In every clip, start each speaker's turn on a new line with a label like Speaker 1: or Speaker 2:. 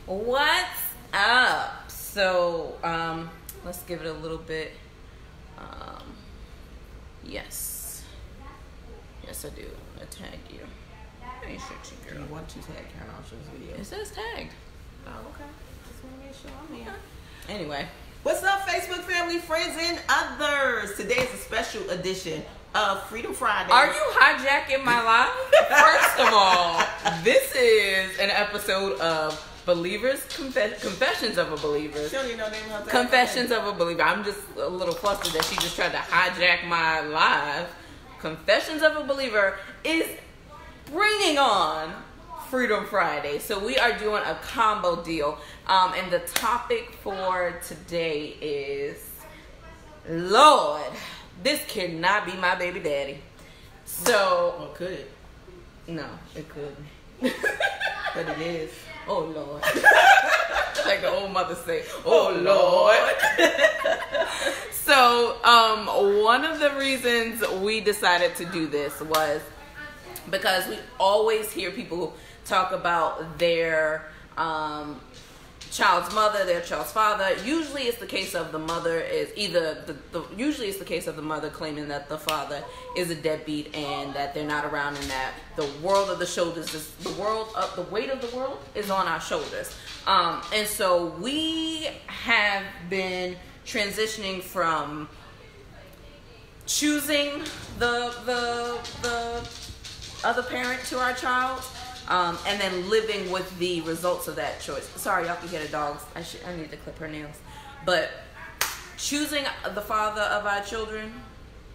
Speaker 1: What's up? So, let's give it a little bit. Yes, I do. I tag you. I ain't shit you, girl.
Speaker 2: Do you want to tag Karen Armstrong's video?
Speaker 1: It says tagged.
Speaker 2: Oh, okay. Just want to make sure I'm here.
Speaker 1: Anyway,
Speaker 2: what's up, Facebook family, friends, and others? Today is a special edition of Freedom Friday.
Speaker 1: are you hijacking my life? First of all, this is an episode of Believers, Confessions of a Believer.
Speaker 2: She don't even know the name of her
Speaker 1: Confessions of a Believer. I'm just a little flustered that she just tried to hijack my live. Confessions of a Believer is bringing on Freedom Friday. So we are doing a combo deal. And the topic for today is, Lord, this cannot be my baby daddy. So,
Speaker 2: Or could it?
Speaker 1: no, it couldn't.
Speaker 2: But it is.
Speaker 1: Oh Lord. Like the old mother say, oh Lord. So, one of the reasons we decided to do this was because we always hear people talk about their child's mother, their child's father. Usually it's the case of the mother is either usually it's the case of the mother claiming that the father is a deadbeat and that they're not around, and that the world of the shoulders is the weight of the world is on our shoulders. And so we have been transitioning from choosing the other parent to our child, and then living with the results of that choice. Sorry, y'all can hear the dogs. I need to clip her nails. But choosing the father of our children,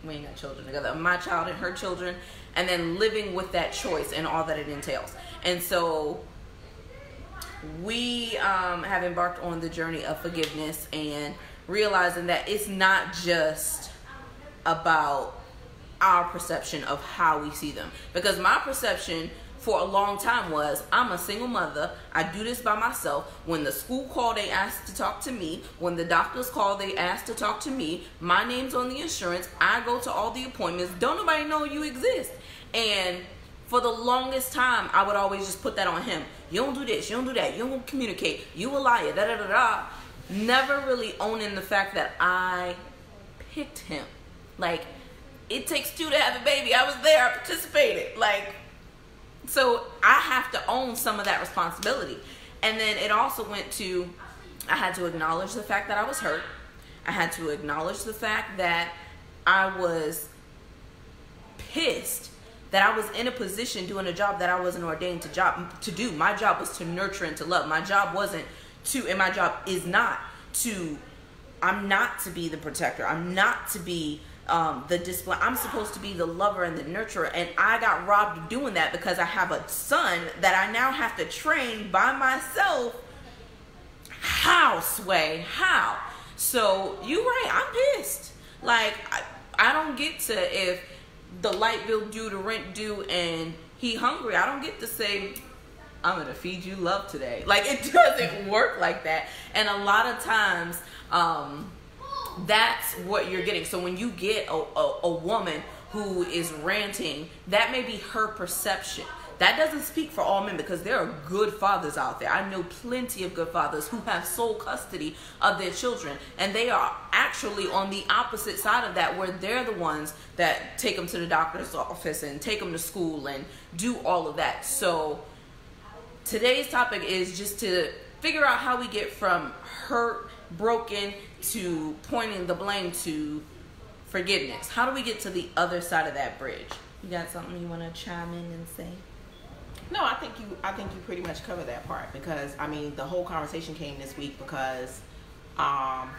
Speaker 1: we ain't got children together, my child and her children, and then living with that choice and all that it entails. And so we have embarked on the journey of forgiveness and realizing that it's not just about our perception of how we see them. Because my perception for a long time was, I'm a single mother, I do this by myself. When the school call, they ask to talk to me. When the doctors call, they ask to talk to me. My name's on the insurance. I go to all the appointments. Don't nobody know you exist. And for the longest time, I would always just put that on him. You don't do this, you don't do that, you don't communicate, you a liar, da da da da. Never really owning the fact that I picked him. Like, it takes two to have a baby. I was there, I participated. Like, so I have to own some of that responsibility. And then it also went to, I had to acknowledge the fact that I was hurt. I had to acknowledge the fact that I was pissed that I was in a position doing a job that I wasn't ordained to do. My job was to nurture and to love. My job wasn't to, and my job is not to, I'm not to be the protector. I'm not to be the discipline. I'm supposed to be the lover and the nurturer, and I got robbed of doing that because I have a son that I now have to train by myself. How, Sway? How? So you right, I'm pissed. Like, I don't get to, if the light bill due, the rent due, and he hungry, I don't get to say, I'm gonna feed you love today. Like, it doesn't work like that. And a lot of times, that's what you're getting. So when you get a woman who is ranting, that may be her perception. That doesn't speak for all men, because there are good fathers out there. I know plenty of good fathers who have sole custody of their children, and they are actually on the opposite side of that, where they're the ones that take them to the doctor's office and take them to school and do all of that. So today's topic is just to figure out how we get from hurt, broken, to pointing the blame to forgiveness. How do we get to the other side of that bridge? You got something you want to chime in and say?
Speaker 2: No, I think you pretty much covered that part, because I mean the whole conversation came this week because I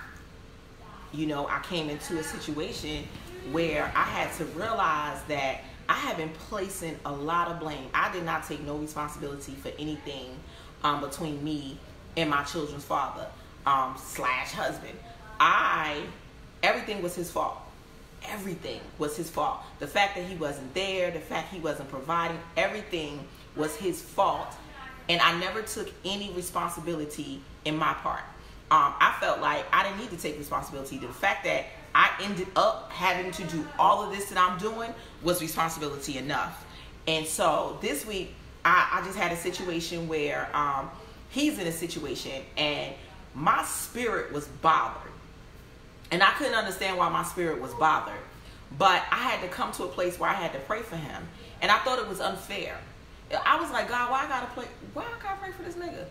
Speaker 2: came into a situation where I had to realize that I have been placing a lot of blame. I did not take no responsibility for anything between me and my children's father / husband. Everything was his fault. Everything was his fault. The fact that he wasn't there, the fact he wasn't providing, everything was his fault. And I never took any responsibility in my part. I felt like I didn't need to take responsibility. The fact that I ended up having to do all of this that I'm doing was responsibility enough. And so this week, I just had a situation where he's in a situation, and my spirit was bothered. And I couldn't understand why my spirit was bothered. But I had to come to a place where I had to pray for him. And I thought it was unfair. I was like, God, why I gotta pray for this nigga?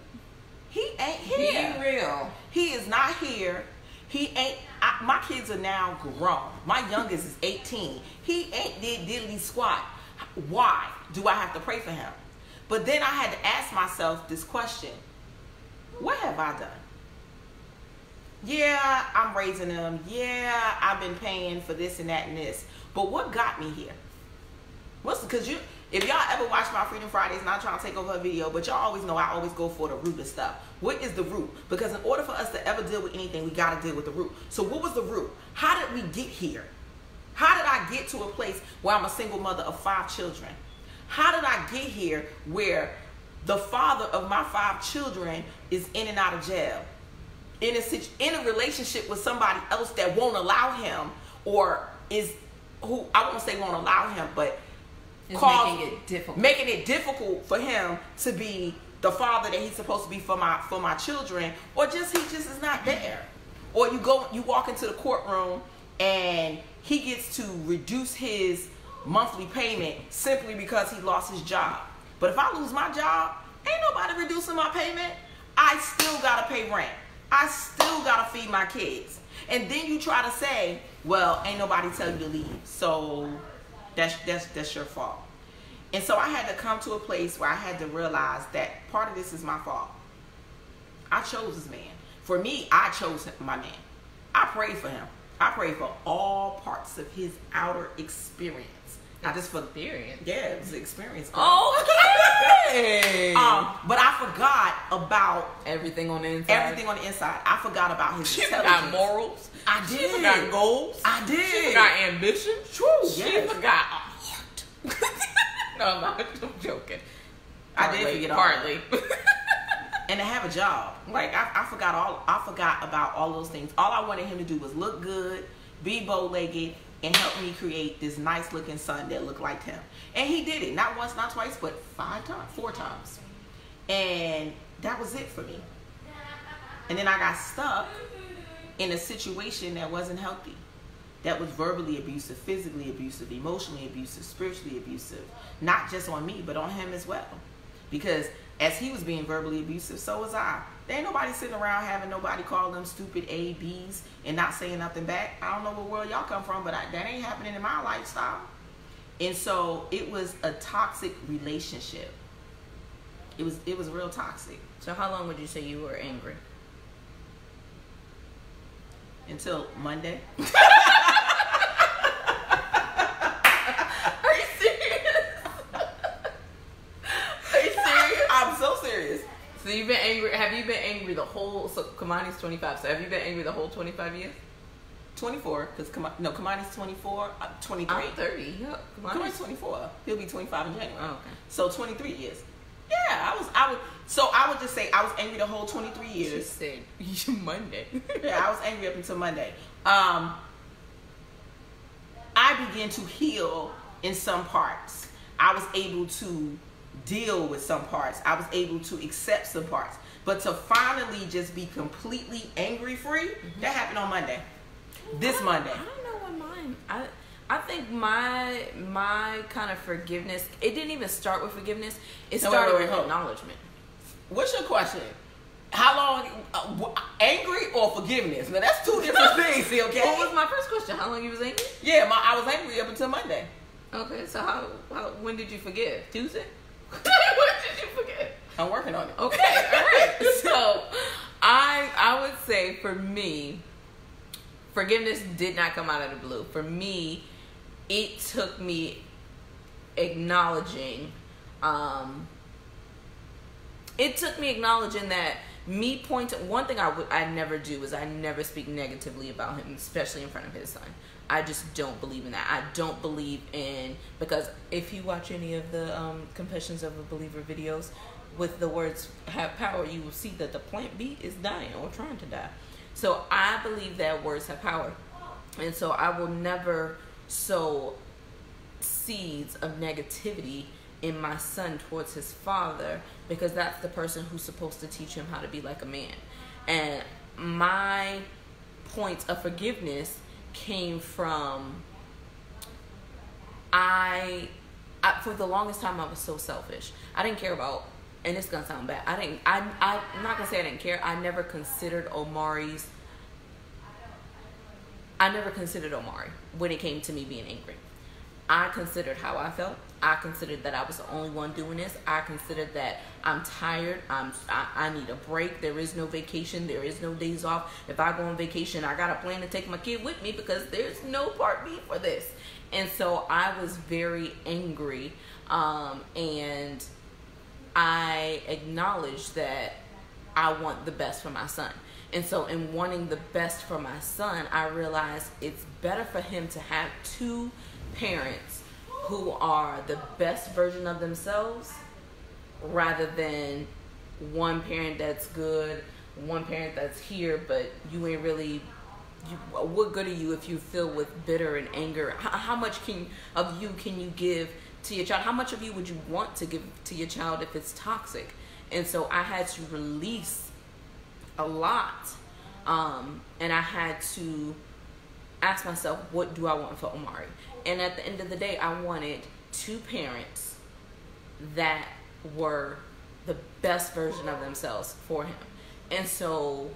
Speaker 2: He ain't here.
Speaker 1: He ain't real.
Speaker 2: He is not here. He ain't. My kids are now grown. My youngest is 18. He ain't did diddly squat. Why do I have to pray for him? But then I had to ask myself this question. What have I done? Yeah, I'm raising them. Yeah, I've been paying for this and that and this. But what got me here? If y'all ever watch my Freedom Fridays, not trying to take over a video, but y'all always know I always go for the root of stuff. What is the root? Because in order for us to ever deal with anything, we got to deal with the root. So what was the root? How did we get here? How did I get to a place where I'm a single mother of 5 children? How did I get here where the father of my 5 children is in and out of jail? In a relationship with somebody else that won't allow him, or is who I won't say won't allow him, but making it difficult for him to be the father that he's supposed to be for my children, or he just is not there. Or you walk into the courtroom and he gets to reduce his monthly payment simply because he lost his job. But if I lose my job, ain't nobody reducing my payment. I still gotta pay rent. I still gotta feed my kids. And then you try to say, well, ain't nobody tell you to leave, so that's your fault. And so I had to come to a place where I had to realize that part of this is my fault. I chose this man. For me, I chose my man. I prayed for him. I prayed for all parts of his outer experience. Not just for experience. Yeah, it was an experience.
Speaker 1: Okay.
Speaker 2: But I forgot about
Speaker 1: everything on the inside.
Speaker 2: Everything on the inside. I forgot about his intelligence.
Speaker 1: She forgot morals.
Speaker 2: I did.
Speaker 1: She forgot goals.
Speaker 2: I did.
Speaker 1: She forgot ambition.
Speaker 2: True.
Speaker 1: She forgot a heart. No, I'm joking.
Speaker 2: I did forget
Speaker 1: partly.
Speaker 2: And to have a job. Like I forgot about all those things. All I wanted him to do was look good, be bow-legged, and help me create this nice looking son that looked like him. And he did it. Not once, not twice, but 4 times. And that was it for me. And then I got stuck in a situation that wasn't healthy. That was verbally abusive, physically abusive, emotionally abusive, spiritually abusive. Not just on me, but on him as well. Because as he was being verbally abusive, so was I. There ain't nobody sitting around having nobody call them stupid A, B's and not saying nothing back. I don't know what world y'all come from, but that ain't happening in my lifestyle. And so it was a toxic relationship. It was real toxic.
Speaker 1: So how long would you say you were angry?
Speaker 2: Until Monday.
Speaker 1: Are you serious? Are you serious?
Speaker 2: I'm so serious.
Speaker 1: So you've been angry. Have you been angry the whole? So Kamani's 25. So have you been angry the whole 25 years?
Speaker 2: 24, because Kamani's 24, 23.
Speaker 1: I'm 30. Yep.
Speaker 2: Kamani's 24. He'll be 25 in January.
Speaker 1: Oh, okay.
Speaker 2: So 23 years. Yeah, I would just say I was angry the whole 23 years.
Speaker 1: She said Monday.
Speaker 2: Yeah, I was angry up until Monday. I began to heal in some parts. I was able to deal with some parts. I was able to accept some parts. But to finally just be completely angry free, that happened on Monday. This Monday.
Speaker 1: I don't know what mine. I think my kind of forgiveness, it didn't even start with forgiveness. It started with acknowledgement.
Speaker 2: What's your question? How long, angry or forgiveness? Now that's 2 different things, okay?
Speaker 1: What was my first question? How long you was angry?
Speaker 2: Yeah, I was angry up until Monday.
Speaker 1: Okay, so when did you forgive? Tuesday? When did you forgive?
Speaker 2: I'm working on it.
Speaker 1: Okay, all right. So I would say for me, forgiveness did not come out of the blue. For me, it took me acknowledging that me pointing. One thing I never do is I never speak negatively about him, especially in front of his son. I just don't believe in that. I don't believe in, because if you watch any of the Confessions of a Believer videos with the words have power, you will see that the plant B is dying or trying to die. So I believe that words have power. And so I will never sow seeds of negativity in my son towards his father, because that's the person who's supposed to teach him how to be like a man. And my point of forgiveness came from for the longest time I was so selfish. I didn't care about, and it's gonna sound bad, I'm not gonna say I didn't care. I never considered Omari when it came to me being angry. I considered how I felt. I considered that I was the only one doing this. I considered that I'm tired. I need a break. There is no vacation. There is no days off. If I go on vacation, I got a plan to take my kid with me because there's no part B for this. And so I was very angry. And I acknowledged that I want the best for my son. And so in wanting the best for my son, I realized it's better for him to have two parents who are the best version of themselves rather than one parent that's good, one parent that's here, but you ain't really, what good are you if you filled with bitter and anger? How much of you can you give to your child? How much of you would you want to give to your child if it's toxic? And so I had to release a lot, and I had to ask myself, what do I want for Omari? And at the end of the day, I wanted two parents that were the best version of themselves for him. And so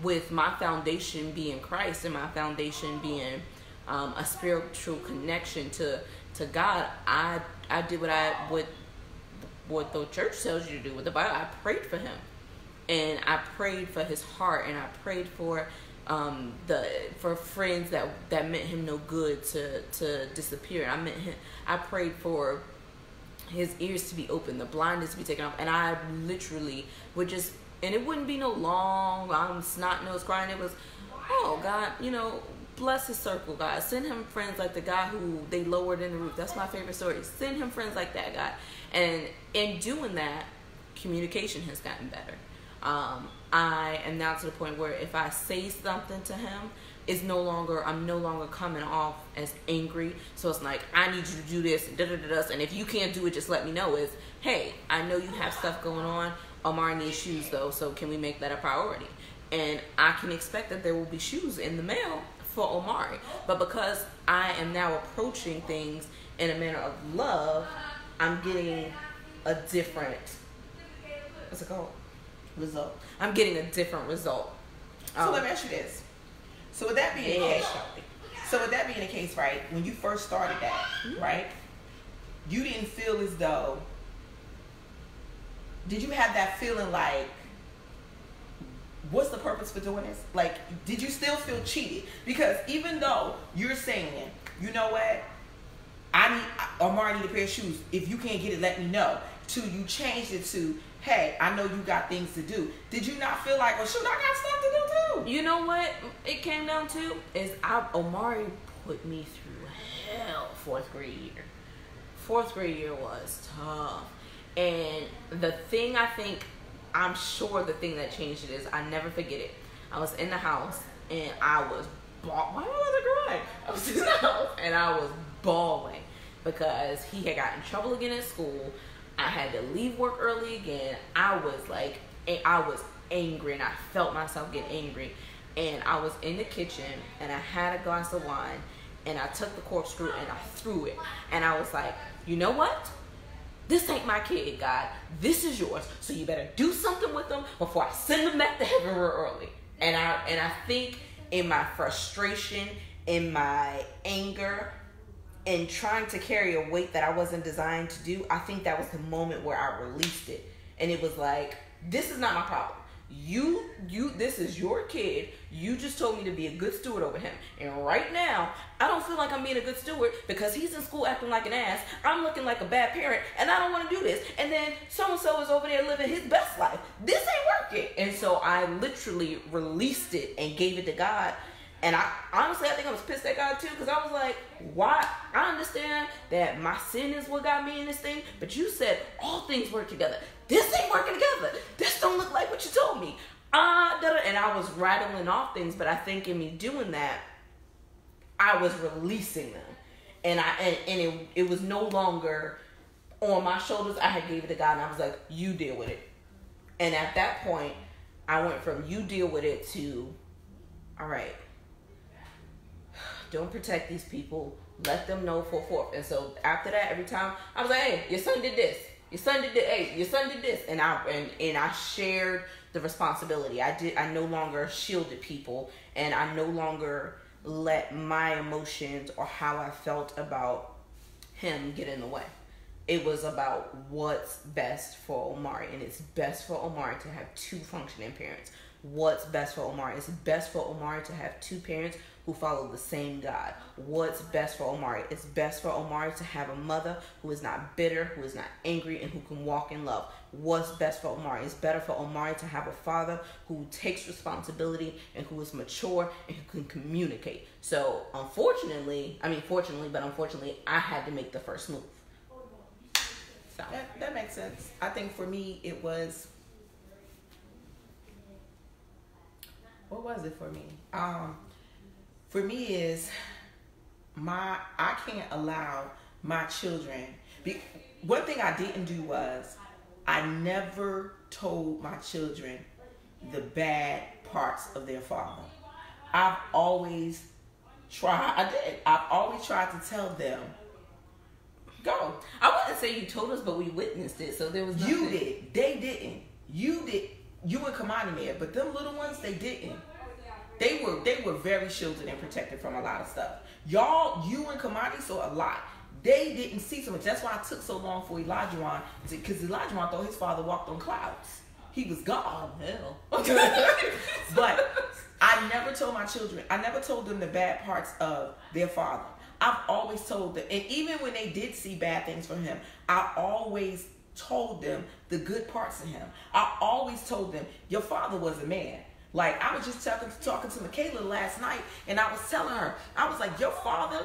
Speaker 1: with my foundation being Christ and my foundation being a spiritual connection to God, I did what the church tells you to do with the Bible. I prayed for him, and I prayed for his heart, and I prayed for for friends that meant him no good to disappear. I prayed for his ears to be open, the blindness to be taken off, and I literally would just, and it wouldn't be no long snot nose crying. It was, oh God, bless his circle, God. Send him friends like the guy who they lowered in the roof. That's my favorite story. Send him friends like that, God. And in doing that, communication has gotten better. I am now to the point where if I say something to him, I'm no longer coming off as angry. So it's like, I need you to do this, and if you can't do it, just let me know. Is, hey, I know you have stuff going on. Omari needs shoes though, so can we make that a priority? And I can expect that there will be shoes in the mail for Omari. But because I am now approaching things in a manner of love, I'm getting a different, what's it called? Result. I'm getting a different result.
Speaker 2: So let me ask you this. So with that being the case, right, when you first started that, right, you didn't feel as though, did you have that feeling like, what's the purpose for doing this? Like, did you still feel cheated? Because even though you're saying, you know what, Omari need a pair of shoes. If you can't get it, let me know. You changed it to, hey, I know you got things to do. Did you not feel like, well, shoot, I got stuff to do too?
Speaker 1: You know what it came down to is Omari put me through hell fourth grade year. Fourth grade year was tough. And I'm sure the thing that changed it is, I never forget it. I was in the house and I was why was I crying? I was in the house and I was bawling because he had gotten in trouble again at school. I had to leave work early again. I was angry, and I felt myself get angry. And I was in the kitchen, and I had a glass of wine, and I took the corkscrew and I threw it. And I was like, you know what? This ain't my kid, God. This is yours. So you better do something with them before I send them back to heaven real early. And I think in my frustration, in my anger, and trying to carry a weight that I wasn't designed to do, I think that was the moment where I released it. And it was like, this is not my problem. This is your kid. You just told me to be a good steward over him. And right now, I don't feel like I'm being a good steward because he's in school acting like an ass. I'm looking like a bad parent, and I don't want to do this. And then so-and-so is over there living his best life. This ain't working. And so I literally released it and gave it to God. And I think I was pissed at God too, because I was like, why? I understand that my sin is what got me in this thing, but you said all things work together. This ain't working together. This don't look like what you told me. And I was rattling off things, but I think in me doing that, I was releasing them. And it was no longer, on my shoulders. I had gave it to God, and I was like, you deal with it. And at that point, I went from you deal with it to, all right, don't protect these people. Let them know full forth. And so after that, every time I was like, hey, your son did this. Your son did this. Hey, your son did this. And I shared the responsibility. I no longer shielded people, and I no longer let my emotions or how I felt about him get in the way. It was about what's best for Omari, and it's best for Omari to have two functioning parents. What's best for Omari? It's best for Omari to have two parents who follow the same God. What's best for Omari? It's best for Omari to have a mother who is not bitter, who is not angry, and who can walk in love. What's best for Omari? It's better for Omari to have a father who takes responsibility and who is mature and who can communicate. So unfortunately, I had to make the first move. So
Speaker 2: that makes sense. I think for me, it was, what was it for me? For me is I can't allow my children. One thing I didn't do was I never told my children the bad parts of their father. I've always tried to tell them, go.
Speaker 1: I wouldn't say you told us, but we witnessed it, so there was nothing.
Speaker 2: You did. They didn't. You did. You and Kamani did, but them little ones, they didn't. They were very shielded and protected from a lot of stuff. You and Kamani saw a lot. They didn't see so much. That's why it took so long for Elijah, because Elijah thought his father walked on clouds. He was gone.
Speaker 1: Oh, hell.
Speaker 2: But I never told my children, I never told them the bad parts of their father. I've always told them, and even when they did see bad things from him, I always told them the good parts of him. I always told them, your father was a man. Like, I was just talking to Michaela last night, and I was telling her, I was like, your father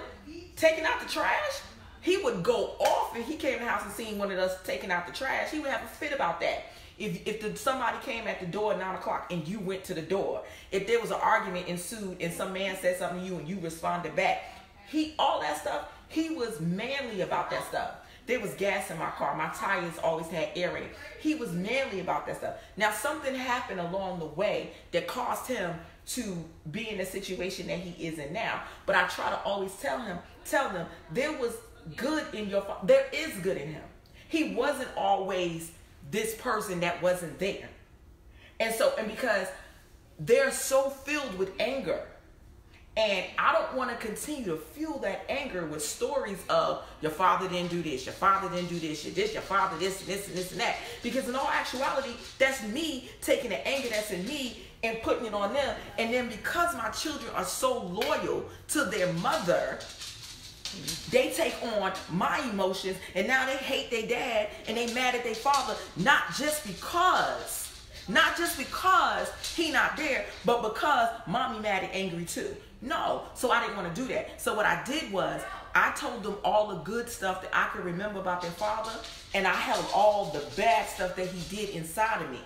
Speaker 2: taking out the trash? He would go off if he came in the house and seen one of us taking out the trash. He would have a fit about that. If somebody came at the door at 9 o'clock and you went to the door, if there was an argument ensued and some man said something to you and you responded back, all that stuff, he was manly about that stuff. There was gas in my car. My tires always had air in it. He was manly about that stuff. Now, something happened along the way that caused him to be in the situation that he is in now. But I try to always tell them, there was good in your father. There is good in him. He wasn't always this person that wasn't there. And because they're so filled with anger, and I don't want to continue to fuel that anger with stories of your father didn't do this, your father didn't do this, your father this, and this, and this, and that. Because in all actuality, that's me taking the anger that's in me and putting it on them. And then because my children are so loyal to their mother, they take on my emotions, and now they hate their dad and they mad at their father, not just because he not there, but because mommy mad and angry too. No, so I didn't want to do that. So what I did was I told them all the good stuff that I could remember about their father, and I held all the bad stuff that he did inside of me.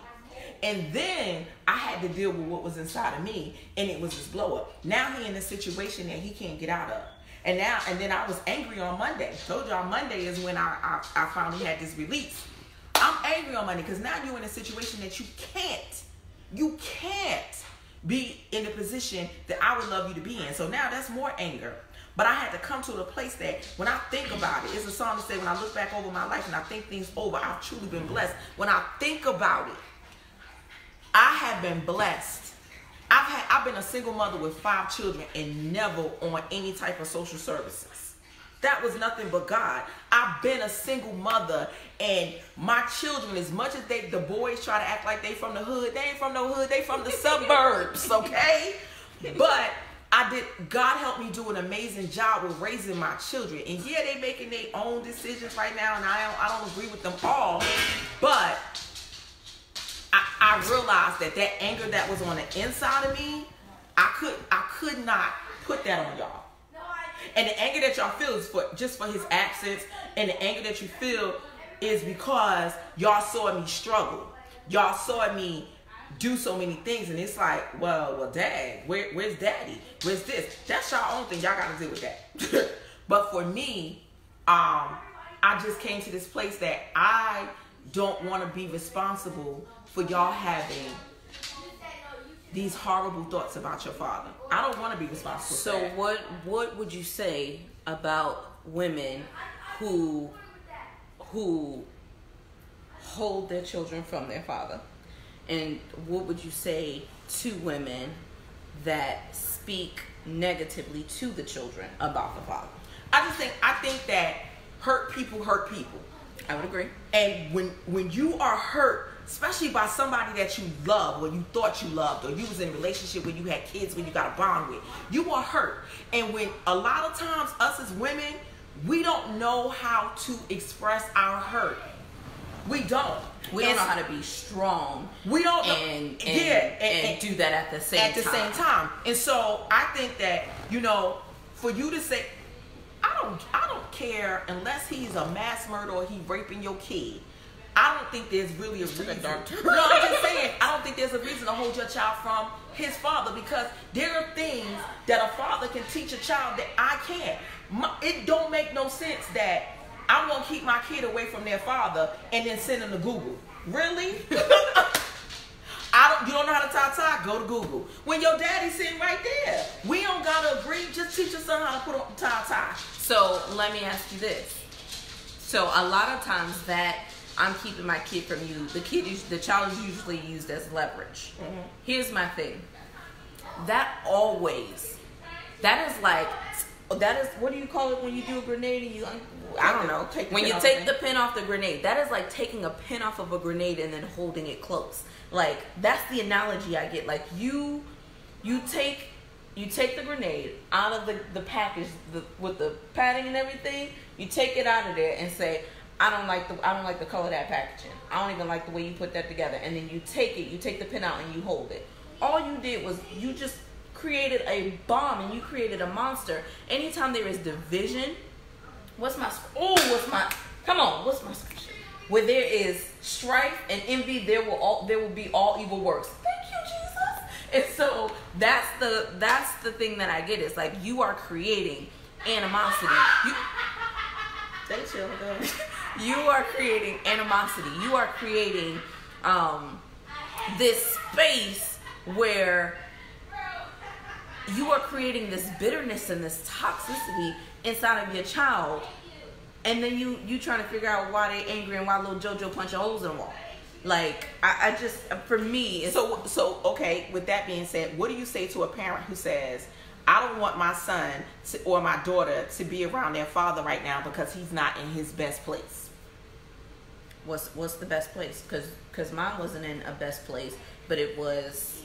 Speaker 2: And then I had to deal with what was inside of me, and it was this blow up. Now he in a situation that he can't get out of. And then I was angry on Monday. Told y'all Monday is when I finally had this release. I'm angry on Monday because now you're in a situation that you can't be in the position that I would love you to be in. So now that's more anger. But I had to come to a place that when I think about it, it's a song to say, when I look back over my life and I think things over, I've truly been blessed. When I think about it, I have been blessed. I've been a single mother with 5 children and never on any type of social services. That was nothing but God. I've been a single mother, and my children, as much as the boys try to act like they from the hood, they ain't from no hood, they from the suburbs, okay? But God helped me do an amazing job with raising my children. And yeah, they making their own decisions right now, and I don't agree with them all, but I realized that anger that was on the inside of me, I could not put that on y'all. And the anger that y'all feel is just for his absence, and the anger that you feel is because y'all saw me struggle. Y'all saw me do so many things, and it's like, well, dad, where's daddy? Where's this? That's y'all own thing. Y'all got to deal with that. But for me, I just came to this place that I don't want to be responsible for y'all having these horrible thoughts about your father. I don't want to be responsible for that.
Speaker 1: So what would you say about women who hold their children from their father? And what would you say to women that speak negatively to the children about the father?
Speaker 2: I think that hurt people hurt people.
Speaker 1: I would agree.
Speaker 2: And when you are hurt, especially by somebody that you love or you thought you loved, or you was in a relationship where you had kids when you got a bond with, you are hurt. And when a lot of times us as women, we don't know how to express our hurt. We don't.
Speaker 1: We don't know how to be strong.
Speaker 2: We don't know.
Speaker 1: And do that at the same time.
Speaker 2: And so I think that, for you to say, I don't care unless he's a mass murderer or he raping your kid. I don't think there's really a reason. No, I'm just saying, I don't think there's a reason to hold your child from his father, because there are things that a father can teach a child that I can't. It don't make no sense that I'm going to keep my kid away from their father and then send them to Google. Really? You don't know how to tie? Go to Google. When your daddy's sitting right there. We don't got to agree. Just teach your son how to put on tie.
Speaker 1: So let me ask you this. So a lot of times that I'm keeping my kid from you, the child is usually used as leverage. Mm-hmm. Here's my thing. That is what do you call it when you do a grenade and I don't know. When you take the pin off the grenade, that is like taking a pin off of a grenade and then holding it close. Like, that's the analogy I get. Like, you take the grenade out of the package with the padding and everything. You take it out of there and say, I don't like the color of that packaging. I don't even like the way you put that together. And then you take the pin out and you hold it. All you did was you just created a bomb and you created a monster. Anytime there is division, what's my scripture? Where there is strife and envy, there will be all evil works. Thank you, Jesus. And so that's the thing that I get. Is like, you are creating animosity. You are creating animosity. You are creating this space where you are creating this bitterness and this toxicity inside of your child, and then you trying to figure out why they angry and why little JoJo punching holes in the wall. Like, I just, for me, it's...
Speaker 2: So okay, with that being said, what do you say to a parent who says, I don't want my son or my daughter to be around their father right now because he's not in his best place?
Speaker 1: What's the best place? Because mine wasn't in a best place, but it was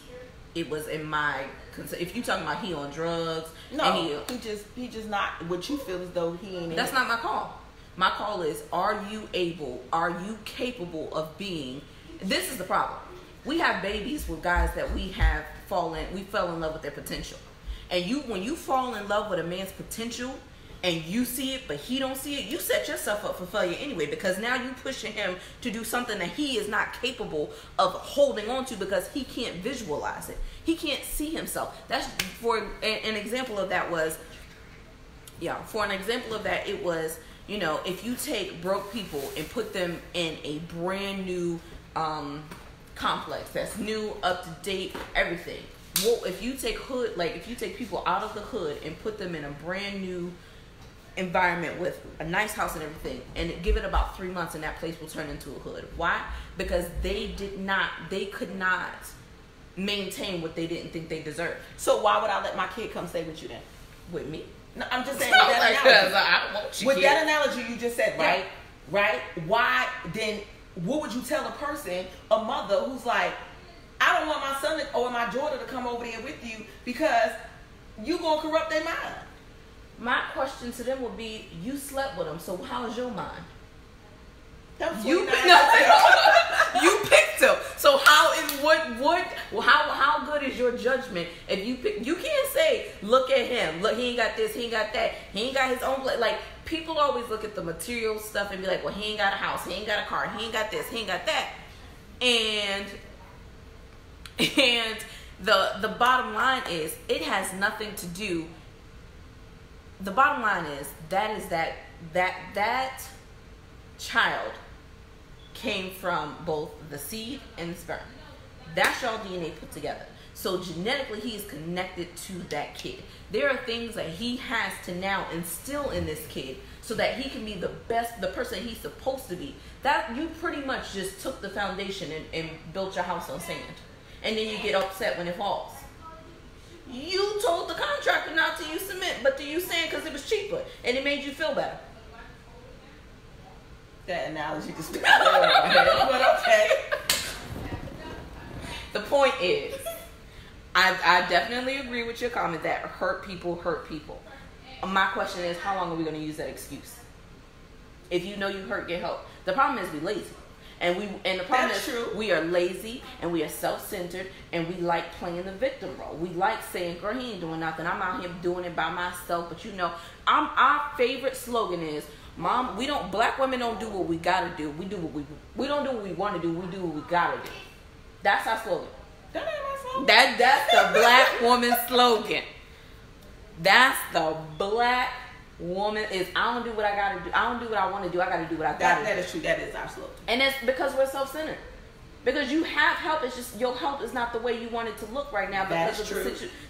Speaker 1: in my... If you talking about he on drugs...
Speaker 2: No, he just not what you feel as though he ain't...
Speaker 1: That's not my call. My call is, are you capable of being... This is the problem. We have babies with guys that we fell in love with their potential. And when you fall in love with a man's potential and you see it but he don't see it, you set yourself up for failure anyway, because now you pushing him to do something that he is not capable of holding on to because he can't visualize it. He can't see himself. That's an example of that was, it was, if you take broke people and put them in a brand new complex that's new, up to date, everything. Well, if you take people out of the hood and put them in a brand new environment with a nice house and everything, and give it about 3 months and that place will turn into a hood. Why? Because they could not maintain what they didn't think they deserved.
Speaker 2: So why would I let my kid come stay with you then?
Speaker 1: With me?
Speaker 2: No, I'm just saying with that analogy.
Speaker 1: I don't want you
Speaker 2: with that analogy you just said, right? Yeah. Right? Why then, what would you tell a person, a mother who's like, I don't want my son or my daughter to come over there with you because you gonna corrupt their mind?
Speaker 1: My question to them would be, you slept with them, so how's your mind?
Speaker 2: You
Speaker 1: picked him. So how good is your judgment if you pick? You can't say, look at him. Look, he ain't got this, he ain't got that, he ain't got his own. Like, people always look at the material stuff and be like, well, he ain't got a house, he ain't got a car, he ain't got this, he ain't got that. And the bottom line is, it has nothing to do. The bottom line is that child came from both the seed and the sperm. That's y'all DNA put together. So genetically, he's connected to that kid. There are things that he has to now instill in this kid so that he can be the person he's supposed to be. That you pretty much just took the foundation and built your house on sand. And then you get upset when it falls. You told the contractor not to use cement, but to use sand because it was cheaper. And it made you feel better.
Speaker 2: That analogy just went over my head, but okay.
Speaker 1: The point is, I definitely agree with your comment that hurt people hurt people. My question is, how long are we going to use that excuse? If you know you hurt, get help. The problem is we lazy. And the problem
Speaker 2: That's
Speaker 1: is
Speaker 2: true.
Speaker 1: we are lazy and we are self-centered and we like playing the victim role. We like saying, girl, he ain't doing nothing. I'm out here doing it by myself. But you know, our favorite slogan is, Mom, black women don't do what we gotta do. We don't do what we want to do. We do what we gotta do. That's our slogan.
Speaker 2: That ain't my slogan.
Speaker 1: That's the black woman slogan. That's the black woman is, I don't do what I gotta do. I don't do what I want to do. I gotta do what I gotta do.
Speaker 2: That is true. That is our slogan.
Speaker 1: And it's because we're self-centered. Because you have help, it's just your help is not the way you want it to look right now because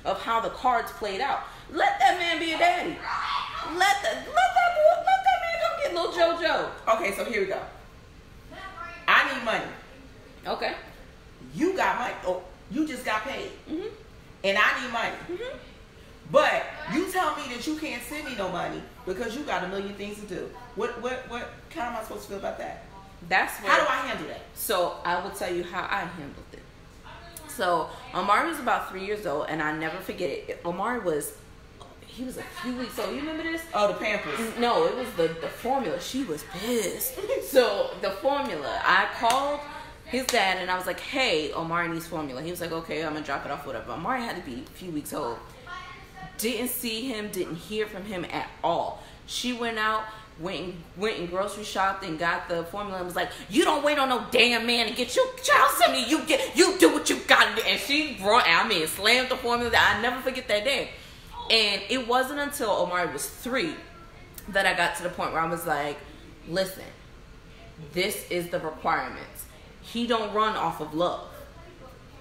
Speaker 1: of how the cards played out. Let that man be a daddy. Let that man go get little JoJo.
Speaker 2: Okay, so here we go. I need money.
Speaker 1: Okay.
Speaker 2: You got money. Oh, you just got paid.
Speaker 1: Mm-hmm.
Speaker 2: And I need money.
Speaker 1: Mm-hmm.
Speaker 2: But you tell me that you can't send me no money because you got a million things to do. What how am I supposed to feel about that? How do I handle that?
Speaker 1: So I will tell you how I handled it. So Omari was about 3 years old, and I never forget it. Omari he was a few weeks old. You remember this?
Speaker 2: Oh, the Pampers.
Speaker 1: No, it was the formula. She was pissed. So the formula, I called his dad and I was like, hey, Omari needs formula. He was like, okay, I'm gonna drop it off, whatever. Omari had to be a few weeks old. Didn't see him, didn't hear from him at all. She went out, went and grocery shopped and got the formula and was like, you don't wait on no damn man to get your child something. You do what you gotta do. And she slammed the formula. I never forget that day. And it wasn't until Omari was 3 that I got to the point where I was like, listen, this is the requirements. He don't run off of love,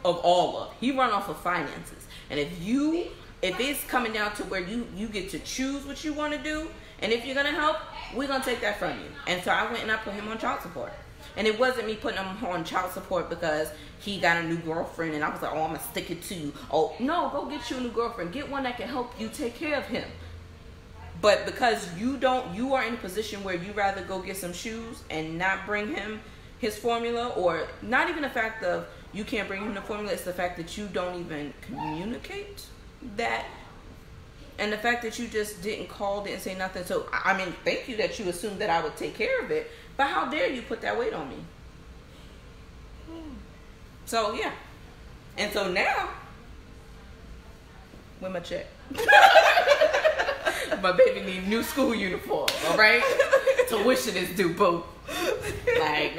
Speaker 1: of all love. He run off of finances. And if it's coming down to where you get to choose what you want to do, and if you're going to help, we're going to take that from you. And so I went and I put him on child support. And it wasn't me putting him on child support because he got a new girlfriend and I was like, oh, I'm going to stick it to you. Oh, no, go get you a new girlfriend. Get one that can help you take care of him. But because you are in a position where you rather go get some shoes and not bring him his formula, or not even the fact of you can't bring him the formula, it's the fact that you don't even communicate that. And the fact that you just didn't call, didn't say nothing. So, I mean, thank you that you assumed that I would take care of it. But how dare you put that weight on me? So, yeah. And so now, with my check. My baby need new school uniform, all right? Tuition is due, boo. Like,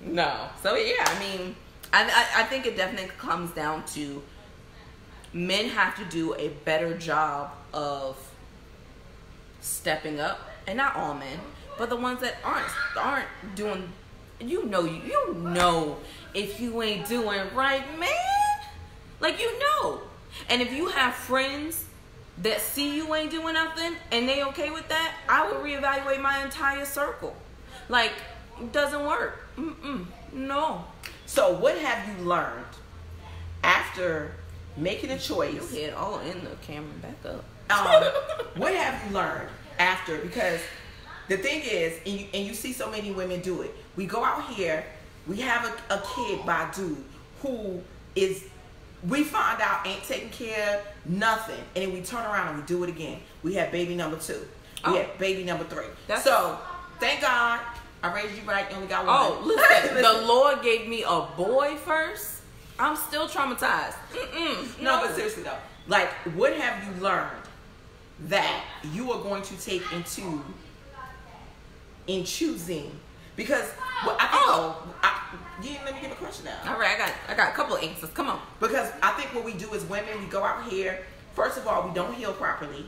Speaker 1: no. So, yeah, I mean, I think it definitely comes down to men have to do a better job of stepping up. And not all men, but the ones that aren't doing, you know if you ain't doing right, man. Like, you know. And if you have friends that see you ain't doing nothing and they okay with that, I would reevaluate my entire circle. Like, it doesn't work. No.
Speaker 2: So what have you learned after making a choice?
Speaker 1: You hit all in the camera, back up.
Speaker 2: What have you learned after? Because the thing is, and you see so many women do it. We go out here, we have a kid by a dude who is, we find out ain't taking care of nothing, and then we turn around and we do it again. We have baby number 2. We have baby number 3. So thank God I raised you right. You only got one.
Speaker 1: Oh, listen, the Lord gave me a boy first. I'm still traumatized.
Speaker 2: No, but seriously though, like, what have you learned that you are going to take in choosing? Because you didn't let me give a question now.
Speaker 1: All right, I got a couple of answers. Come on.
Speaker 2: Because I think what we do as women, we go out here. First of all, we don't heal properly.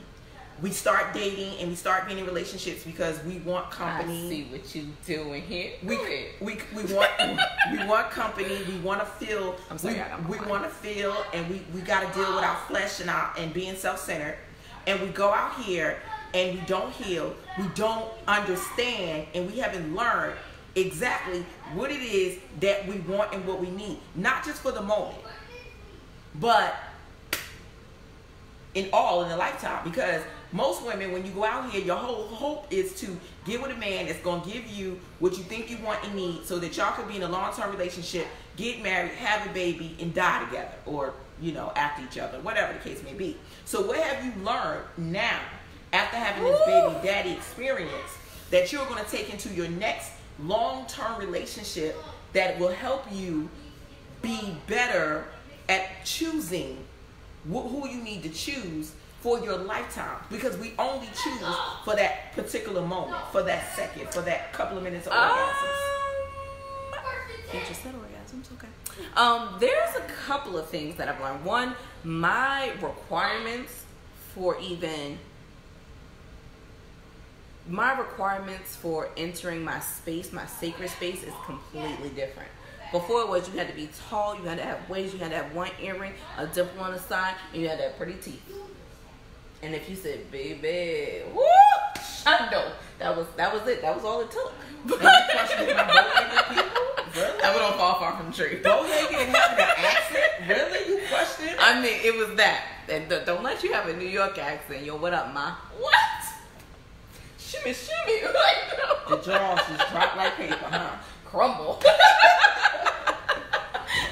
Speaker 2: we start dating and we start being in relationships because we want company.
Speaker 1: I see what you doing here.
Speaker 2: We want company. We want to feel.
Speaker 1: I'm sorry,
Speaker 2: we want to feel, and we got to deal with our flesh and being self-centered. And we go out here and we don't heal. We don't understand, and we haven't learned exactly what it is that we want and what we need. Not just for the moment, but in a lifetime. Because most women, when you go out here, your whole hope is to get with a man that's going to give you what you think you want and need, so that y'all can be in a long-term relationship, get married, have a baby, and die together, or after each other, whatever the case may be. So what have you learned now, after having this baby daddy experience, that you're going to take into your next long-term relationship that will help you be better at choosing who you need to choose for your lifetime? Because we only choose for that particular moment, for that second, for that couple of minutes of orgasms.
Speaker 1: You just said orgasms, okay. There's a couple of things that I've learned. One, my requirements for entering my space, my sacred space, is completely different. Before it was, you had to be tall, you had to have waist, you had to have one earring, a dimple on the side, and you had to have pretty teeth. And if you said, baby, woo, shundo, that was it. That was all it took.
Speaker 2: And you questioning my bow-legged people? Really?
Speaker 1: That don't fall far from the tree.
Speaker 2: Bow-legged and having an accent? Really? You questioning?
Speaker 1: I mean, it was that. And don't let you have a New York accent. Yo, what up, ma? What? Shimmy, shimmy. Like, no.
Speaker 2: The jaws just drop like paper, huh?
Speaker 1: Crumble.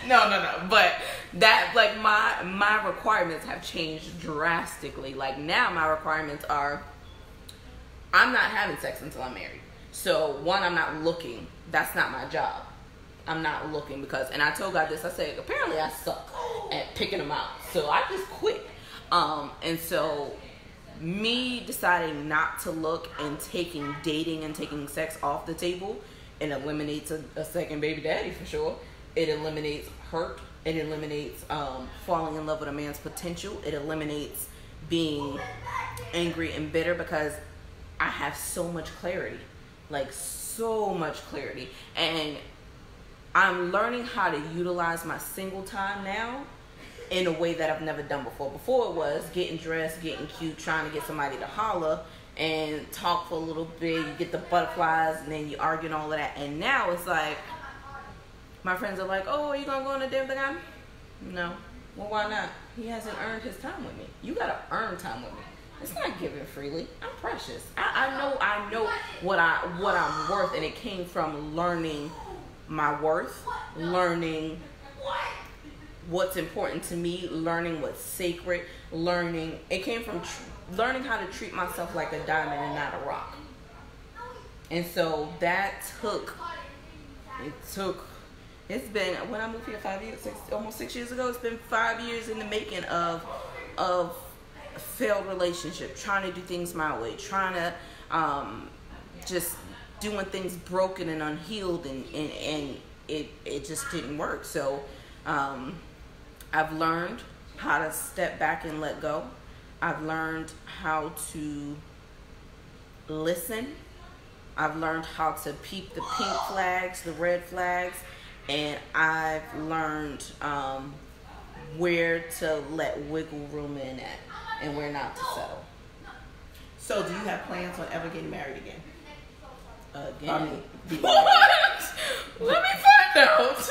Speaker 1: No. But that, like, my requirements have changed drastically. Like, now my requirements are, I'm not having sex until I'm married. So, one, I'm not looking. That's not my job. I'm not looking because, and I told God this, I said, apparently I suck at picking them out. So, I just quit. And so, me deciding not to look and taking dating and taking sex off the table, it eliminates a second baby daddy for sure. It eliminates hurt. It eliminates falling in love with a man's potential. It eliminates being angry and bitter because I have so much clarity. Like, so much clarity. And I'm learning how to utilize my single time now in a way that I've never done before. Before it was getting dressed, getting cute, trying to get somebody to holler and talk for a little bit. You get the butterflies and then you argue and all of that. And now it's like, my friends are like, oh, are you going to go on a date with the guy? No. Well, why not? He hasn't earned his time with me. You got to earn time with me. It's not given freely. I'm precious. I know what I'm worth, and it came from learning my worth, learning what's important to me, learning what's sacred, it came from learning how to treat myself like a diamond and not a rock. And so that it's been, when I moved here almost 6 years ago, it's been 5 years in the making of a failed relationship, trying to do things my way, trying to just doing things broken and unhealed, and it just didn't work. So I've learned how to step back and let go. I've learned how to listen. I've learned how to peep the pink flags, the red flags, and I've learned where to let wiggle room in at and where not to settle.
Speaker 2: So do you have plans on ever getting married again?
Speaker 1: Again? What? Let me find out.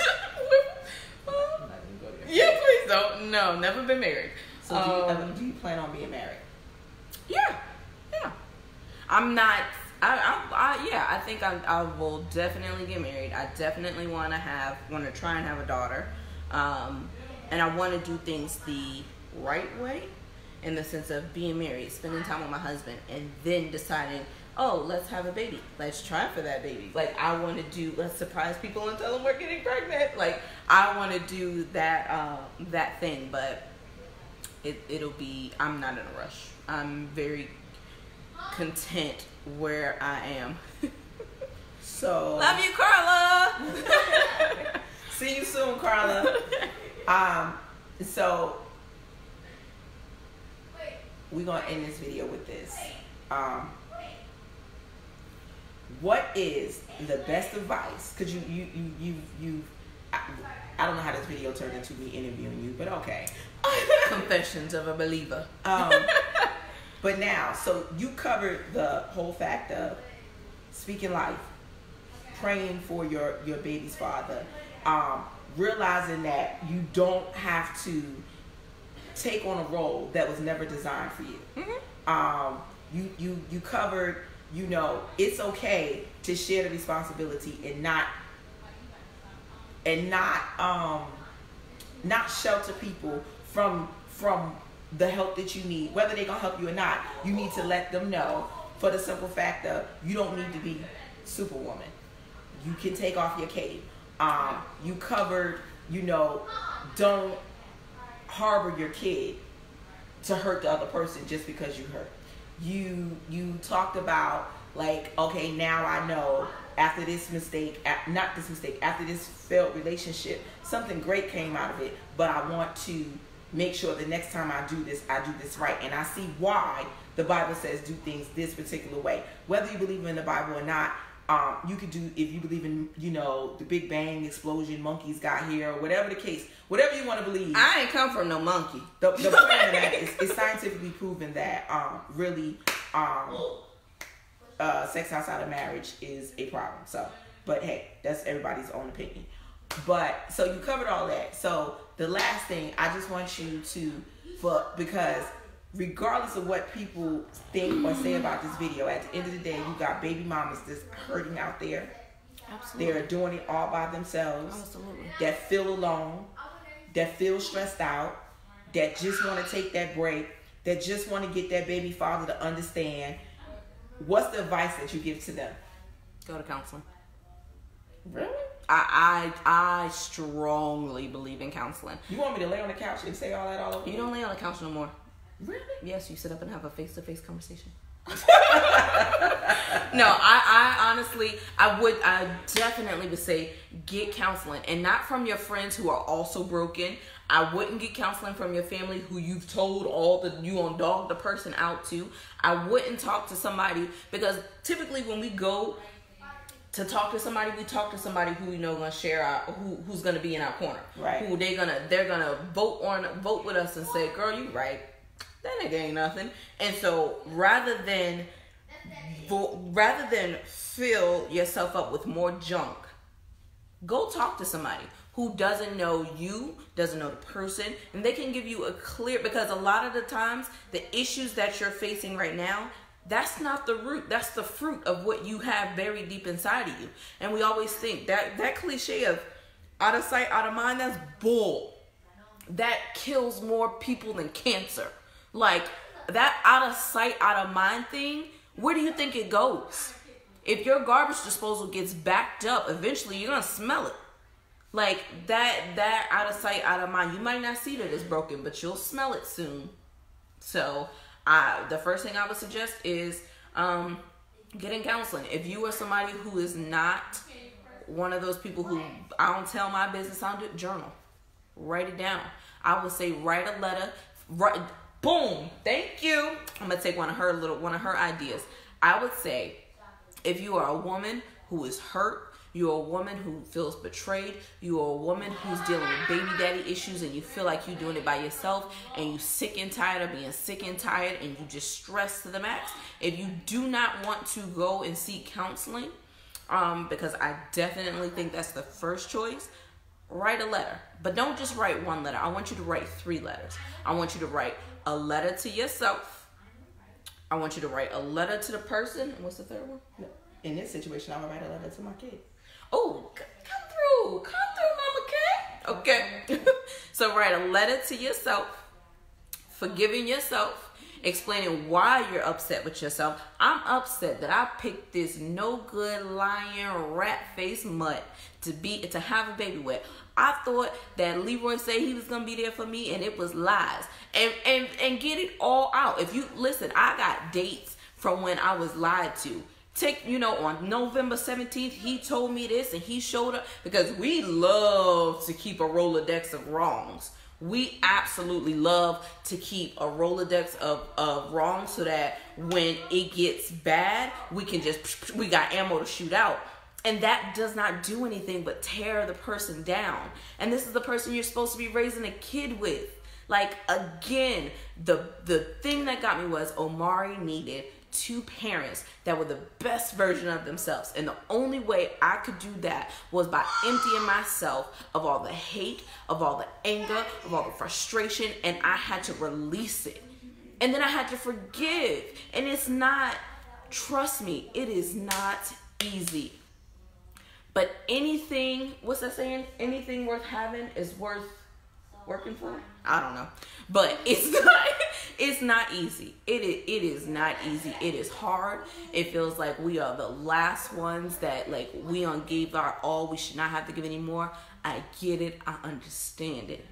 Speaker 1: Yeah, please don't. No, never been married.
Speaker 2: So do you plan on being married?
Speaker 1: Yeah. I'm not. I think I will definitely get married. I definitely want to try and have a daughter, and I want to do things the right way, in the sense of being married, spending time with my husband, and then deciding, oh, let's have a baby. Let's try for that baby. Like, I want to let's surprise people and tell them we're getting pregnant. Like, I want to do that thing, but it'll be, I'm not in a rush. I'm very content where I am.
Speaker 2: So
Speaker 1: love you, Carla.
Speaker 2: See you soon, Carla. So we're gonna end this video with this. What is the best advice? Because I don't know how this video turned into me interviewing you, but okay.
Speaker 1: Confessions of a believer.
Speaker 2: But now, so you covered the whole fact of speaking life, praying for your baby's father, realizing that you don't have to take on a role that was never designed for you. You covered, it's okay to share the responsibility and not shelter people from the help that you need, whether they're gonna help you or not. You need to let them know, for the simple fact of you don't need to be Superwoman. You can take off your cape. You covered, don't harbor your kid to hurt the other person just because you hurt. You talked about, like, okay, now I know after this mistake, after this failed relationship, something great came out of it, but I want to make sure the next time I do this right. And I see why the Bible says do things this particular way. Whether you believe in the Bible or not, you could do, if you believe in, the Big Bang explosion, monkeys got here, or whatever the case, whatever you want to believe.
Speaker 1: I ain't come from no monkey.
Speaker 2: The point of that is it's scientifically proven that really sex outside of marriage is a problem. So, but hey, that's everybody's own opinion. But so you covered all that. So the last thing I just want you to, because regardless of what people think or say about this video, at the end of the day, you got baby mamas that's hurting out there.
Speaker 1: Absolutely.
Speaker 2: They're doing it all by themselves.
Speaker 1: Absolutely.
Speaker 2: That feel alone, that feel stressed out, that just want to take that break, that just want to get that baby father to understand. What's the advice that you give to them?
Speaker 1: Go to counseling.
Speaker 2: Really?
Speaker 1: I strongly believe in counseling.
Speaker 2: You want me to lay on the couch and say all that all over?
Speaker 1: You don't lay on the couch no more.
Speaker 2: Really?
Speaker 1: Yes, you sit up and have a face-to-face conversation. No, I honestly, I definitely would say get counseling, and not from your friends who are also broken. I wouldn't get counseling from your family who you've told you on dog the person out to. I wouldn't talk to somebody, because typically when we go to talk to somebody, we talk to somebody who we know gonna share who's gonna be in our corner.
Speaker 2: Right.
Speaker 1: Who they're gonna vote with us and say, girl, you right. That nigga ain't nothing. And so rather than fill yourself up with more junk, go talk to somebody who doesn't know you, doesn't know the person, and they can give you a clear, because a lot of the times the issues that you're facing right now, that's not the root, that's the fruit of what you have buried deep inside of you. And we always think that cliche of out of sight, out of mind, that's bull. That kills more people than cancer. Like, that out of sight, out of mind thing, where do you think it goes? If your garbage disposal gets backed up, eventually you're going to smell it. Like, that out of sight, out of mind, you might not see that it's broken, but you'll smell it soon. So, the first thing I would suggest is getting counseling. If you are somebody who is not one of those people who, I don't tell my business, I don't do it, journal. Write it down. I would say write a letter. Boom. Thank you. I'm going to take one of her ideas. I would say if you are a woman who is hurt, you're a woman who feels betrayed, you're a woman who's dealing with baby daddy issues and you feel like you're doing it by yourself and you're sick and tired of being sick and tired and you just stress to the max. If you do not want to go and seek counseling, because I definitely think that's the first choice, write a letter. But don't just write one letter. I want you to write 3 letters. I want you to write a letter to yourself. I want you to write a letter to the person. And what's the third one?
Speaker 2: No. In this situation, I'm going to write a letter to my kid.
Speaker 1: Oh, come through, Mama K. Okay. So write a letter to yourself, forgiving yourself, explaining why you're upset with yourself. I'm upset that I picked this no good, lying, rat-faced mutt to have a baby with. I thought that Leroy said he was gonna be there for me, and it was lies. And get it all out. If you listen, I got dates from when I was lied to. On November 17th, he told me this and he showed up, because we love to keep a Rolodex of wrongs. We absolutely love to keep a Rolodex of wrong so that when it gets bad, we got ammo to shoot out. And that does not do anything but tear the person down. And this is the person you're supposed to be raising a kid with. Like, again, the thing that got me was Omari needed 2 parents that were the best version of themselves. And the only way I could do that was by emptying myself of all the hate, of all the anger, of all the frustration, and I had to release it. And then I had to forgive. And it's not, trust me, it is not easy. But anything, what's that saying? Anything worth having is worth working for? I don't know. But it's not easy. It is not easy. It is hard. It feels like we are the last ones that, like, we gave our all. We should not have to give any more. I get it. I understand it.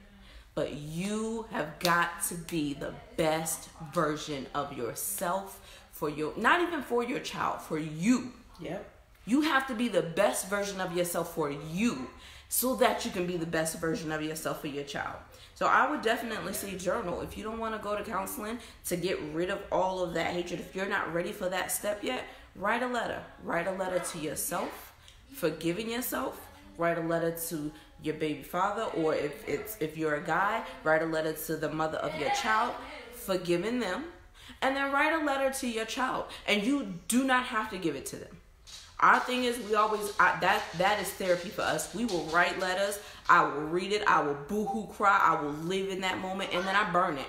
Speaker 1: But you have got to be the best version of yourself for not even for your child, for you.
Speaker 2: Yep.
Speaker 1: You have to be the best version of yourself for you so that you can be the best version of yourself for your child. So I would definitely say journal. If you don't want to go to counseling to get rid of all of that hatred, if you're not ready for that step yet, write a letter. Write a letter to yourself, forgiving yourself. Write a letter to your baby father, or if you're a guy, write a letter to the mother of your child, forgiving them. And then write a letter to your child. And you do not have to give it to them. Our thing is, that is therapy for us. We will write letters. I will read it. I will boo-hoo cry. I will live in that moment, and then I burn it.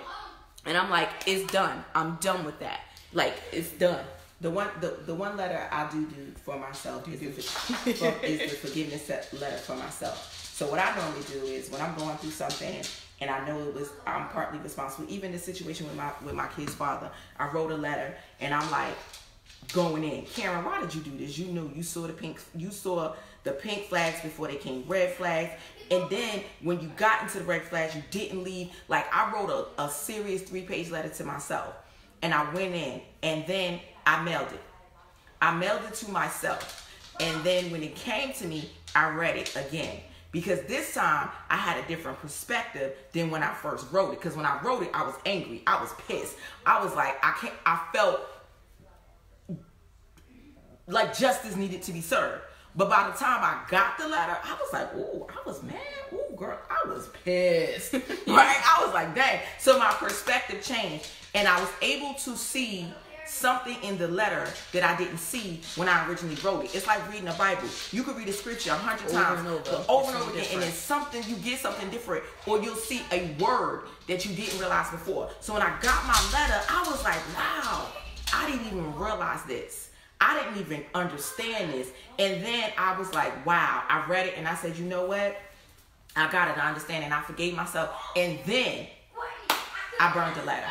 Speaker 1: And I'm like, it's done. I'm done with that. Like, it's done.
Speaker 2: The one letter I do for myself is the forgiveness letter for myself. So what I normally do is when I'm going through something and I know I'm partly responsible, even the situation with my kid's father, I wrote a letter and I'm like, going in, Karen, why did you do this? You knew, you saw the pink flags before they came red flags, and then when you got into the red flags, you didn't leave. Like, I wrote a serious 3-page letter to myself, and I went in, and then I mailed it. I mailed it to myself, and then when it came to me, I read it again. Because this time, I had a different perspective than when I first wrote it. Because when I wrote it, I was angry. I was pissed. I was like, I felt like justice needed to be served. But by the time I got the letter, I was like, ooh, I was mad. Ooh, girl, I was pissed. Right? I was like, dang. So my perspective changed. And I was able to see something in the letter that I didn't see when I originally wrote it. It's like reading a Bible. You could read a scripture 100 times, over and over again, and it's something, you get something different, or you'll see a word that you didn't realize before. So when I got my letter, I was like, wow, I didn't even realize this. I didn't even understand this. And then I was like, wow, I read it and I said, you know what? I got it, I understand, and I forgave myself. And then I burned the letter.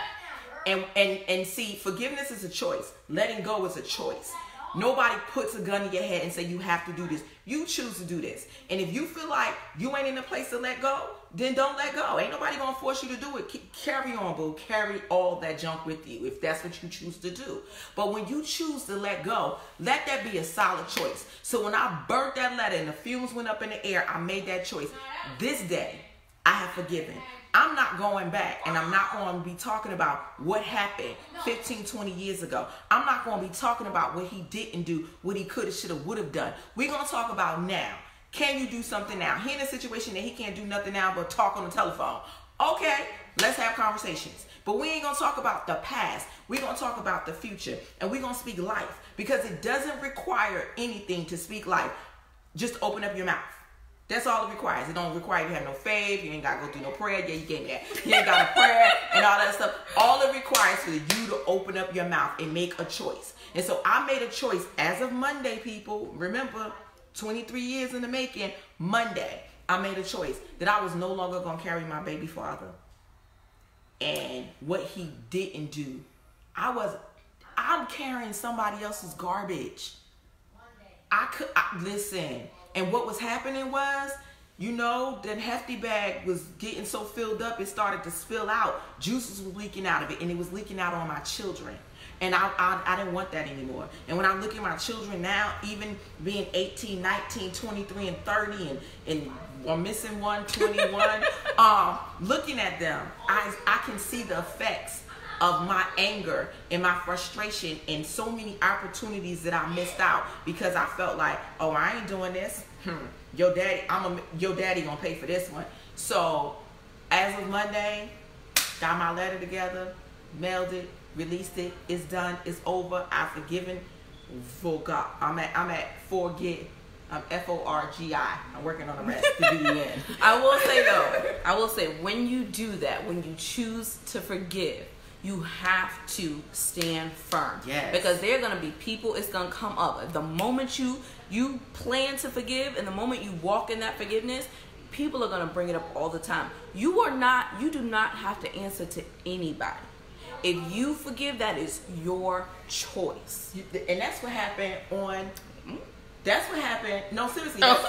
Speaker 2: And see, forgiveness is a choice. Letting go is a choice. Nobody puts a gun in your head and say you have to do this. You choose to do this. And if you feel like you ain't in a place to let go, then don't let go. Ain't nobody gonna force you to do it. Carry on, boo. Carry all that junk with you if that's what you choose to do. But when you choose to let go, let that be a solid choice. So when I burnt that letter and the fumes went up in the air, I made that choice. This day, I have forgiven. I'm not going back, and I'm not going to be talking about what happened 15, 20 years ago. I'm not going to be talking about what he didn't do, what he could have, should have, would have done. We're going to talk about now. Can you do something now? He in a situation that he can't do nothing now but talk on the telephone. Okay, let's have conversations. But we ain't going to talk about the past. We're going to talk about the future, and we're going to speak life, because it doesn't require anything to speak life. Just open up your mouth. That's all it requires. It don't require you to have no faith. You ain't got to go through no prayer. Yeah, you gave me that. You ain't got a prayer and all that stuff. All it requires is for you to open up your mouth and make a choice. And so I made a choice as of Monday, people. Remember, 23 years in the making, Monday, I made a choice that I was no longer going to carry my baby father and what he didn't do. I'm carrying somebody else's garbage. Listen. And what was happening was, you know, that hefty bag was getting so filled up, it started to spill out. Juices were leaking out of it, and it was leaking out on my children. And I didn't want that anymore. And when I look at my children now, even being 18, 19, 23, and 30, and I'm missing 21, looking at them, I can see the effects of my anger and my frustration and so many opportunities that I missed out because I felt like, oh, I ain't doing this. Your daddy gonna pay for this one. So as of Monday, got my letter together, mailed it, released it. It's done. It's over. I've forgiven. Forgot. I'm at forget. I'm FORGI. I'm working on the rest. The BN.
Speaker 1: I will say when you do that, when you choose to forgive, you have to stand firm.
Speaker 2: Yes.
Speaker 1: Because there are going to be people, it's going to come up. The moment you plan to forgive and the moment you walk in that forgiveness, people are going to bring it up all the time. You do not have to answer to anybody. If you forgive, that is your choice.
Speaker 2: And that's what happened That's what happened. No, seriously. That's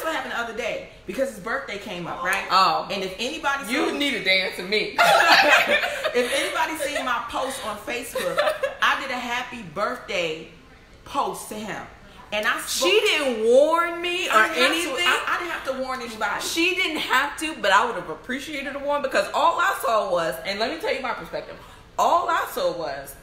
Speaker 2: what happened the other day. Because his birthday came up, right?
Speaker 1: Oh.
Speaker 2: And if anybody...
Speaker 1: You needed to answer me.
Speaker 2: If anybody seen my post on Facebook, I did a happy birthday post to him. And she
Speaker 1: didn't warn me or anything.
Speaker 2: I didn't have to warn anybody.
Speaker 1: She didn't have to, but I would have appreciated a warn because all I saw was, and let me tell you my perspective, all I saw was,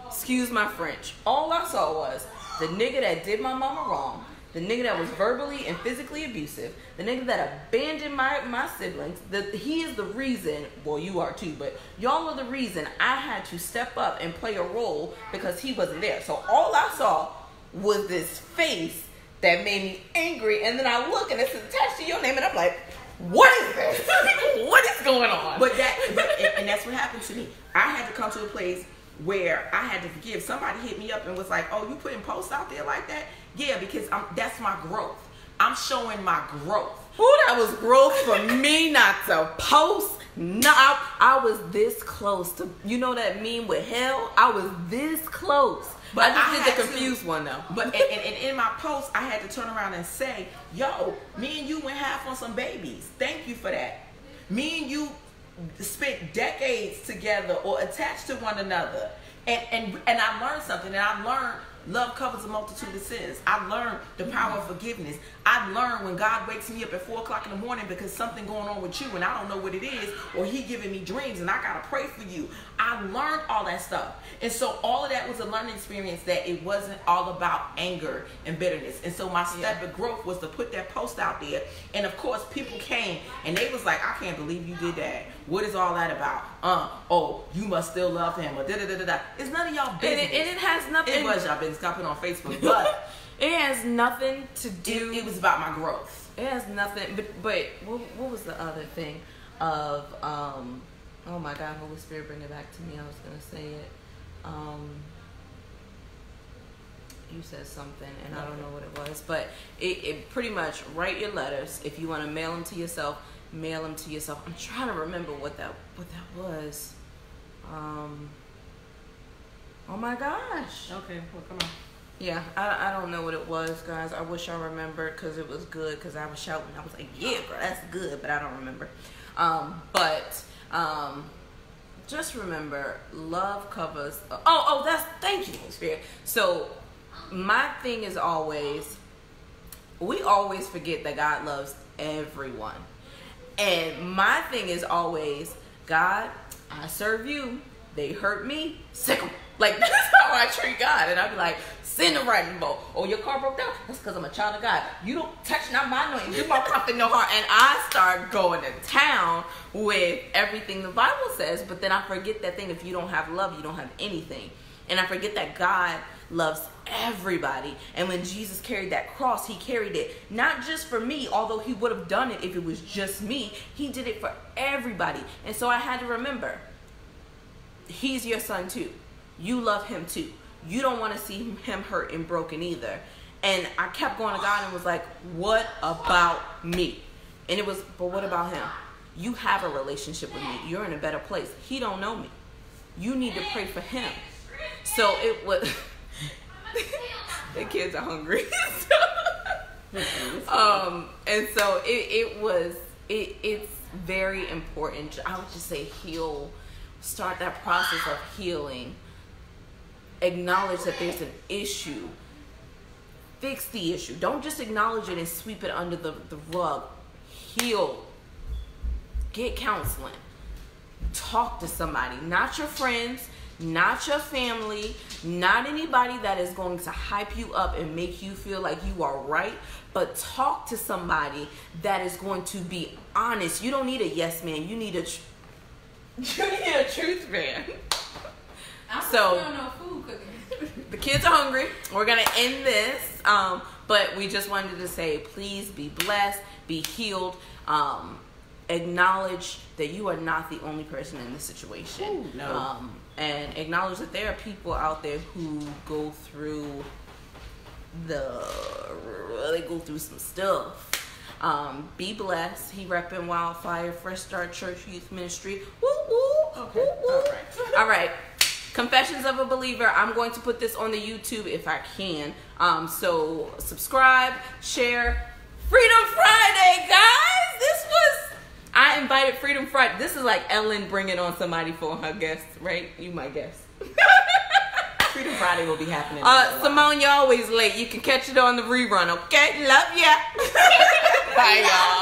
Speaker 1: excuse my French, all I saw was the nigga that did my mama wrong, the nigga that was verbally and physically abusive, the nigga that abandoned my siblings, he is the reason, well, you are too, but y'all are the reason I had to step up and play a role because he wasn't there. So all I saw was this face that made me angry, and then I look and it's attached to your name, and I'm like, what is this? What is going on?
Speaker 2: And that's what happened to me. I had to come to a place where I had to forgive. Somebody hit me up and was like, oh, you putting posts out there like that? Yeah, because that's my growth. I'm showing my growth.
Speaker 1: Ooh, that was growth for me not to post. No, I was this close to, you know that meme with hell? I was this close. But I just did the confused one though.
Speaker 2: But and in my post, I had to turn around and say, yo, me and you went half on some babies. Thank you for that. Me and you spent decades together or attached to one another. And I learned something. And I learned love covers a multitude of sins. I learned the power of forgiveness. I learned when God wakes me up at 4 o'clock in the morning because something going on with you and I don't know what it is, or he giving me dreams and I got to pray for you. I learned all that stuff. And so all of that was a learning experience, that it wasn't all about anger and bitterness. And so my step of growth was to put that post out there. And of course people came and they was like, I can't believe you did that. What is all that about? Oh, you must still love him, or da-da-da-da-da. It's none of y'all business.
Speaker 1: And it has nothing.
Speaker 2: It was y'all business. Got put on Facebook, but
Speaker 1: it has nothing to do.
Speaker 2: It was about my growth.
Speaker 1: It has nothing. But what was the other thing? Of oh my God, Holy Spirit, bring it back to me. I was gonna say it. You said something, and I don't know what it was, but it pretty much, write your letters. If you want to mail them to yourself, mail them to yourself. I'm trying to remember what that was. Oh my gosh.
Speaker 2: Okay, well, come on.
Speaker 1: Yeah, I don't know what it was, guys. I wish I remembered because it was good, because I was shouting. I was like, yeah, bro, that's good, but I don't remember. Just remember, love covers. Thank you, Holy Spirit. So my thing is always, we always forget that God loves everyone. And my thing is always, God, I serve you. They hurt me. Sick 'em. Like, that's how I treat God. And I be like, send the writing bolt. Oh, your car broke down? That's because I'm a child of God. You don't touch not my anointing. Do my prophet no harm. And I start going to town with everything the Bible says. But then I forget that thing. If you don't have love, you don't have anything. And I forget that God loves everybody. And when Jesus carried that cross, he carried it not just for me, although he would have done it if it was just me. He did it for everybody. And so I had to remember, he's your son too. You love him too. You don't want to see him hurt and broken either. And I kept going to God and was like, what about me? And it was, but what about him? You have a relationship with me. You're in a better place. He don't know me. You need to pray for him. So it was, the kids are hungry. And so it's very important. I would just say start that process of healing acknowledge that there's an issue. Fix the issue. Don't just acknowledge it and sweep it under the rug. Heal. Get counseling. Talk to somebody. Not your friends, not your family, not anybody that is going to hype you up and make you feel like you are right, but talk to somebody that is going to be honest. You don't need a yes man. You need a truth man. So
Speaker 3: no food cooking.
Speaker 1: The kids are hungry. We're gonna end this, but we just wanted to say, please be blessed, be healed. Acknowledge that you are not the only person in this situation.
Speaker 2: Ooh, no.
Speaker 1: And acknowledge that there are people out there who go through some stuff. Be blessed. He repping Wildfire, Fresh Start Church Youth Ministry. Woo woo.
Speaker 2: Okay.
Speaker 1: Woo, woo.
Speaker 2: All right.
Speaker 1: All right. Confessions of a Believer. I'm going to put this on the YouTube if I can. So subscribe, share. Freedom Friday, guys. I invited Freedom Friday. This is like Ellen bringing on somebody for her guests, right? You might guess.
Speaker 2: Freedom Friday will be happening.
Speaker 1: Simone, you're always late. You can catch it on the rerun, okay? Love ya. Bye, y'all.